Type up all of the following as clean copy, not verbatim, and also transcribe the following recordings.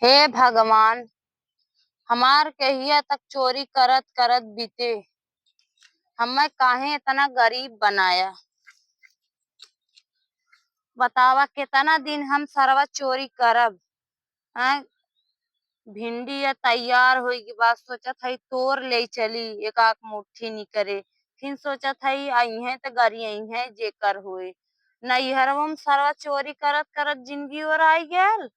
हे भगवान, हमार कहिया तक चोरी करत करत बीते। हमें काहे इतना गरीब बनाया। बतावा कितना दिन हम सरवा चोरी करब। हैं? भिंडी या तैयार होगी बात सोचत हई तोर ले चली एक आक मुट्ठी नी करे। फिर सोचत हई आई है तो गरी आई है जेकर होए। नैहरवा में सरवा चोरी करत करत जिंदगी और आई गेल।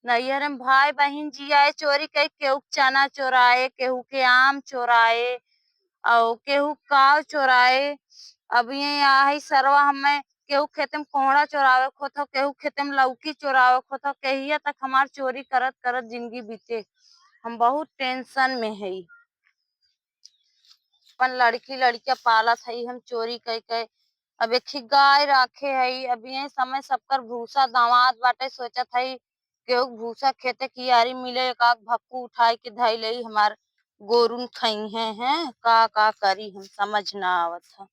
नैहर में भाई बहन जियाए चोरी कई केहू के चना चोराए, केहू के आम चोराए और केहू काव चोराए। अब ये आई सरवा हमें केहू खेते में कोहड़ा चोरावे खोतो, केहू खेते में लौकी चोरावे खोतो। कहिया तक हमार चोरी करत करत जिंदगी बीते। हम बहुत टेंशन में है। अपन लड़की लड़किया पालत हई हम चोरी कई कई। अब एक ही गाय राखे हई। अब ये समय सबकर भूसा दामाद बाटे सोचत हई केहू के भूसा खेते कियारी मिले एक आक भक्कू उठाई के धई लई हमार गोरुन खई हैं का करी हम समझ ना आवत है।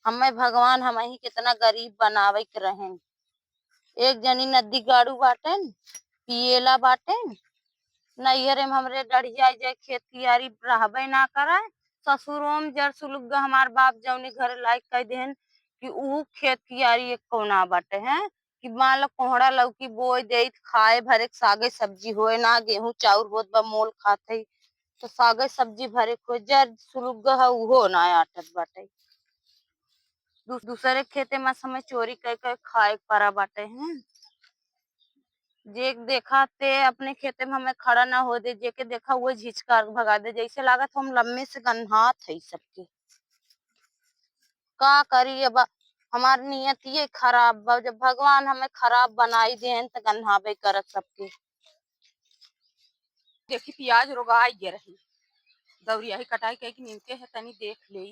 हमें भगवान हम ही कितना गरीब बनावे के रहें। एक जनी नदी गाड़ू बाटेन पियला बाटेन। नैहरे में हमरे डढ़िया जाए खेत कियारी रहबे ना करे। ससुरों में जर सुलुग्गा हमार बाप जौनी घर लायक कह देहन कि ऊ खेत कियारी एक कोना बाटे हैं कि मान लो कोहड़ा लौकी बोए दे खाए भरे सागे सब्जी होए ना गेहूं चाउर होत बा मोल खाते तो सागे सब्जी भरे को जर सुलुग्गा है उहो ना आटत बाटे। दूसरे खेते में समय चोरी कर कर खाए परा बाटे हैं। जे देखा ते अपने खेते में हमें खड़ा ना हो दे, जेके देखा वो झिझकार भगा दे। जैसे लागत हम लम्बे से गन्हात है सबके। का करी अब हमार नियत ये खराब बा। जब भगवान हमें खराब बनाई देन तो गन्हाबे करत सबके। देखी प्याज रोगाई गे रही दौरिया ही कटाई कह के नीमके है तनी देख ले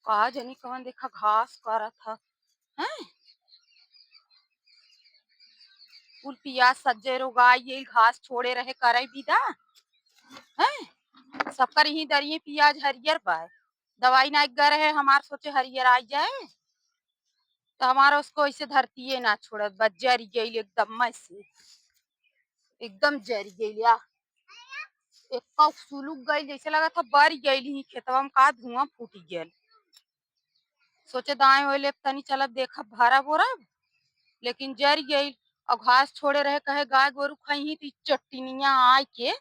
का जनी कवन देखा घास करत था हैं। कुल प्याज सज्जे रोगाई ये घास छोड़े रहे करे विदा हैं। सबकर ही दरिये प्याज हरियर बाय दवाई ना गर है हमार सोचे हरियर आ जाए तो हमारा उसको ऐसे धरती ना छोड़त बस जरी गई एकदम मैं से एकदम जरी गई एक सुलूक गई जैसे लगा था बर गई खेतवा में का धुआं फूट गया। सोचे दाएं वाले तनी चलत देखा भरा बोरा लेकिन जर गई और घास छोड़े रहे कहे गाय गोरु खाई तो चट्टिनिया आय के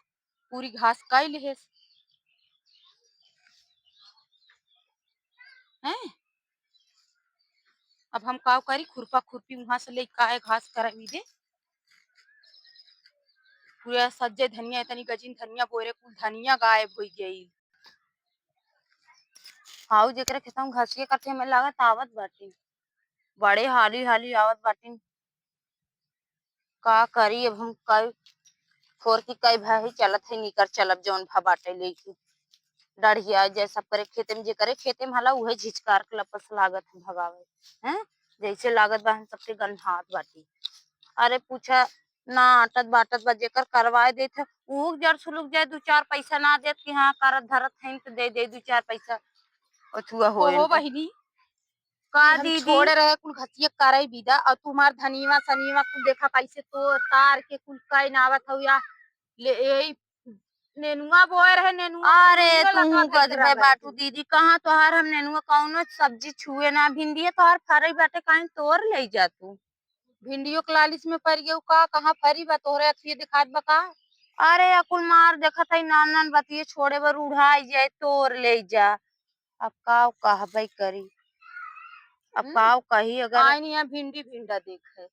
पूरी घास कई ले हैं। अब हम का करी खुरपा खुरपी वहां से ले काहे घास करवी दे पूरा सज्जे धनिया इतनी गजिन धनिया बोरे कुल धनिया गायब हो गई। हाउ जेकरे खेतों में घसिए कटे में लागत आवत बाटी बड़े हाली हाली आवत बाटी। का करी अब हम कई फोर की कई भाई चलत है निकर चलब जौन भा बाटे लेके डढ़िया जैसा करे खेते में जे करे खेते में हला उहे झिझकार के लपस लागत है भगावे हैं। जैसे लागत बा हम सबके गन्हात बाटी। अरे पूछा ना आटत बाटत बा जेकर करवाए देते ऊ जर सुलुक जाए दू चार पैसा ना देत कि हाँ करत धरत है तो दे दू चार पैसा अथुआ होए हो ना। बहिनी का कि हम दीदी छोड़े रहे कुल घसिया करे विदा और तुम्हार धनिया सनिया कुल देखा कैसे तो तार के कुल कई नावत हो या ले यही नेनुआ बोए रहे नेनुआ अरे कुलियो तू लगा गई गजबे रगड़ बाटू के दीदी कहाँ तोहार हम नेनुआ कौनो सब्जी छुए ना भिंडी तोहार फरई बाटे कहीं तोर ले जा तू। भिंडियो के लालिस में पड़ गयो का कहाँ फरी बा तोहरे अखिए दिखात बका। अरे अकुल मार देखत है नान नान बतिये छोड़े बर उड़ाई जाए तोर ले जा। अब का कहबे करी अब का कही अगर आय नहीं यहाँ भिंडी भिंडा देख है ये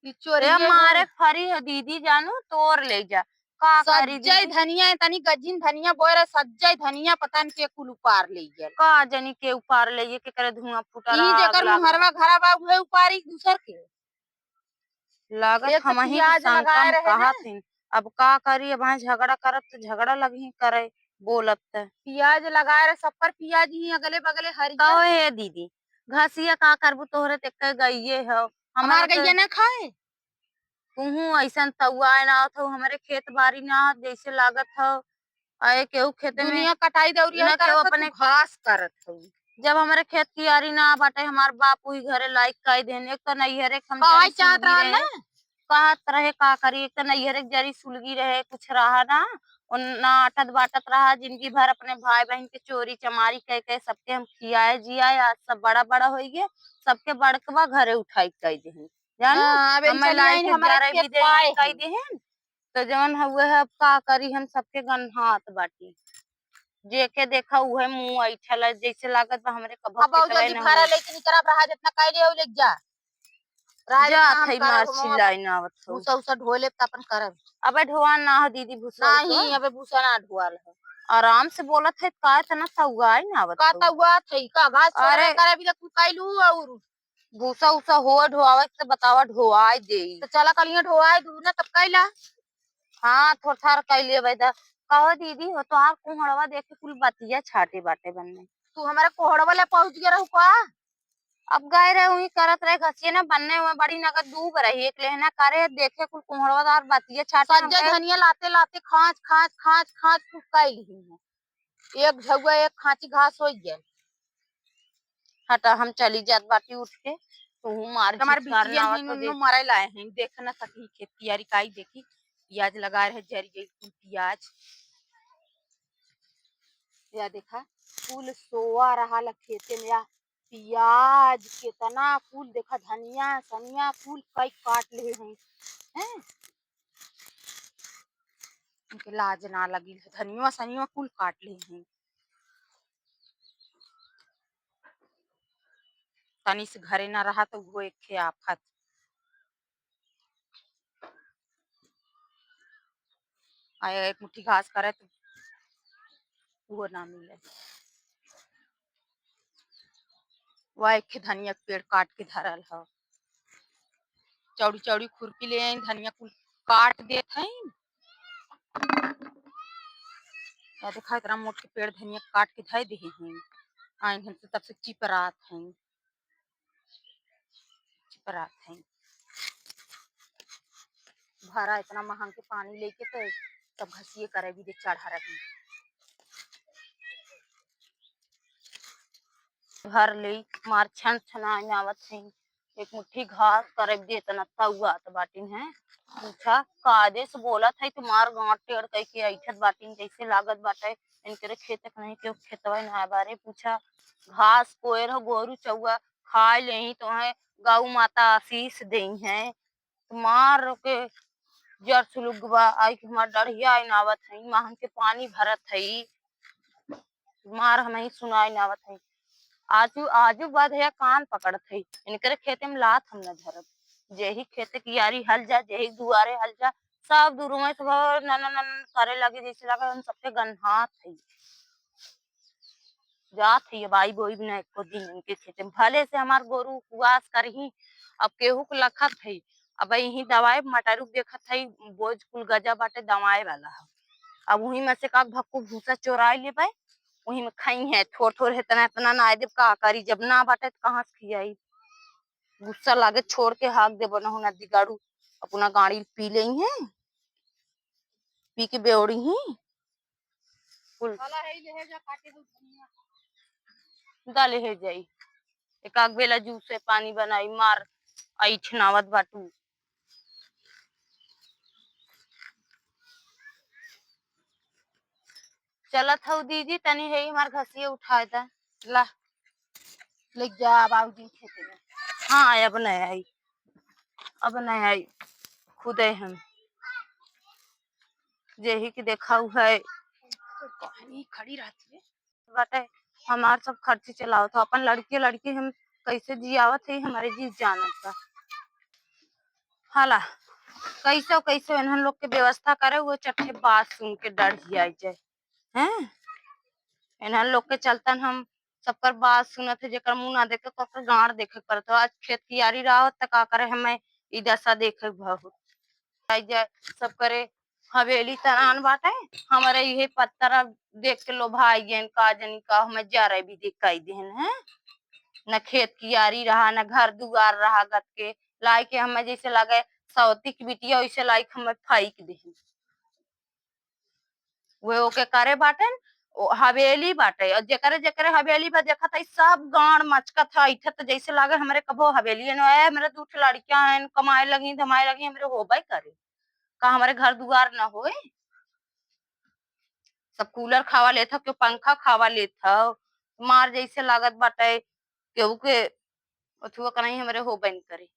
रे चोरिये मारे है। फरी है दीदी जानू तोर ले जा। का करी सज्जय दीदी धनिया तनी गजिन धनिया बोए रहे सज्जय धनिया पता नहीं के कुल उपार ले गया। का जनी के ऊपर ले के करे धुआं फूटा ई रहा आग जेकर लाग रहा मुहरवा घरा बा उहे उपारी दूसर के लागत एक तो हम ही के प्याज शंका लगाए में रहे कहा हैं। थी। अब का करी अब हाँ झगड़ा करब तो झगड़ा लगी करे बोलत त। प्याज लगाए रहे सब पर प्याज ही अगले बगले हरियर कहो हे दीदी घसिया का करबू तोहरे ते गईये हो हमार हमारे तो गैया न खाए। तुहू ऐसा तउआ ना हो हमारे खेत बाड़ी ना हो जैसे लागत हो आए केहू खेते में दुनिया कटाई दौरी है न केहू करत था, तू अपने घास करत हो जब हमारे खेत की यारी ना बाटे हमार बाप ही घरे लाइक कई देने एक तो नैहरे हम काय जनी चाहत सूगी रहल ना रहे कहत रहे का करी, एक तो नैहर एक जरी सुलगी रहे, कुछ रहा ना और ना आटत बाटत रहा। जिंदगी भर अपने भाई बहन के चोरी चमारी कह के सबके हम खियाए जियाए, आज सब बड़ा बड़ा हो गए, सबके बड़कवा घरे उठाई कह दे जानू। हाँ, अब इन हमें चली लाई आई के हमारे जरे खेत भी दे पाए कह हैं। दे। तो जवन हुए है अब का करी, हम सबके गनहात बाटी, जेके देखा उहे मुंह ऐठल जैसे लागत बा हमरे कभो अब बहुत खेतवा जल्दी न भाड़ा होई। लेके निकला रहा जितना कैले हो ले जा रहा जितना जात हम है मार करब हम अपन चिल्लाई ना आवत हो। भूसा उसा ढो लेब त अपन करब। अबे ढोवान ना हो दीदी भूसा उसवा, नहीं अबे भूसा ना ढुआल है। आराम से बोलत है का इतना सउगाई ना आवत का हो। हुआ थई का घास छोड़बे अरे करे भी तू कैलू और भूसा उसा हो ढोआवे से बतावा ढोआई दे। तो चला कलिया ढोआए दूर ना तब कैला। हाँ थोड़ा थार कैलिए बैदा। कहो दीदी हो तोहार कुहड़वा देखे कुल बतिया छाटे बाटे बनने। तू हमारे कोहड़वा ले पहुंच गया रहू का। अब गए रहे वही करत रहे घसिए ना बनने हुए बड़ी नगद डूब रही एक लेहना करे देखे कुल कुहड़वादार बतिया छाटे सज्जा हमके। धनिया लाते लाते खाँच खाँच खाँच खाँच तू कैली है। एक झगुआ एक खाँची घास हो गया। हटा हम चली जात बाटी उठ के, तू मार हमारे झिटकार बिटिया नावत हैं हो उन्नो देख। मरे लाए हैं देख ना सकी खेत कियारी काई देखी प्याज लगा रहे जरी गई कुल प्याज या देखा कुल सोआ रहा ला खेते में या प्याज कितना कुल देखा धनिया सनिया कुल कई काट ले हैं हैं। उनके लाज ना लगी धनिया सनिया कुल काट ले हैं। तनी से घरे ना रहा तो वो एक खे आफत। आया एक मुट्ठी घास करे तो वो ना मिले। वह एक खे धनिया के पेड़ काट के धरल है। चौड़ी चौड़ी खुरपी ले आई धनिया कुल काट देत हैं। या देखा इतना मोट के पेड़ धनिया काट के धर दे हैं। आइन हम तब से चिपरात हैं चिपरात हैं। भरा इतना महंग के पानी लेके तो सब घसिए करे भी दे चढ़ा रही। घर ले मार छन छना में आवत है, एक मुट्ठी घास करब दे तना तउआत बाटिन है। पूछा काजे से बोलत है तुम्हार गांठ टेढ़ कह के ऐठत बाटिन जैसे लागत बाटे इनके खेत नहीं के खेतवा ना बारे। पूछा घास कोयर हो गोरू चौआ खाए ले ही तो है, गौ माता आशीष दई है तुम्हार के जर सुलुगवा आई के हमार डढ़िया आई नावत है महन के पानी भरत है मार हम ही सुनाई नावत है। आजू आजू बाद है कान पकड़त है इनकरे खेते में लात हम न धरब। जेही खेते की यारी हल जा जेही दुआरे हल जा सब दूरों में सब नन नन करे लगे जैसे लगा हम सबके गन्हात है। जात है बाई बोई बिना एको दिन इनके खेते में भले से हमार गोरू उपवास करही। अब केहू के लखत है अब यही दवाई मटरू देखत है बोझ कुल गजा बाटे दवाए वाला है। अब वही में से का भक्कू भूसा चोराई ले पाए वही में खाई है थोड़ थोड़ है तना इतना ना देव का करी जब ना बाटे तो कहाँ से खियाई। गुस्सा लागे छोड़ के हाक दे बना हो नदी गाड़ू अपना गाड़ी पी ले है पी के बेवड़ी ही कुल डाले है जाई एक आग बेला जूस से पानी बनाई मार आई छनावत बाटू। चलत हूँ दीदी तनी है हमार घसिए उठाए था ला ले जा बाबूजी खेते में। हाँ अब नहीं आई अब नहीं आई खुद हम जेही की देखा हुआ है कहानी खड़ी रहती है बाटे हमार सब खर्ची चलाओ था अपन लड़के लड़की हम कैसे जियावत है हमारे जी जानत का हाला कैसे कैसे इन्हन लोग के व्यवस्था करे वो चट्टे बात सुन के डर ही आई जाए हैं। इन्हन लोग के चलतन हम सबकर बात सुनत है जेकर मुंह ना देखे कर गाड़ देखे पड़त आज खेत की यारी रहा त का करे हमें ई दशा देखे बहुत आई जाए सब करे। हवेली तरान बाटे हमारे ये पत्थर देख के लोभा आई गए का जनी का हमें जा रहे भी दिखाई देन है। न खेत की यारी रहा न घर दुआर रहा गत के लाई के हमें जैसे लगे सौती की बिटिया वैसे लाइक हमें फाइक दे। वे ओके करे बाटन हवेली बाटे और जेकरे जेकरे हवेली बा देखत है सब गाड़ मचकत है ऐठे तो जैसे लागे हमरे कबो हवेली न है मेरे दू ठे लड़कियां हैं कमाए लगी धमाए लगी हमरे होबे करे का हमारे घर दुआर न होए सब कूलर खावा लेत हो, क्यों पंखा खावा लेत हो, मार जैसे लागत बाटे केहू के अथुआ का नहीं हमरे होबे न करे।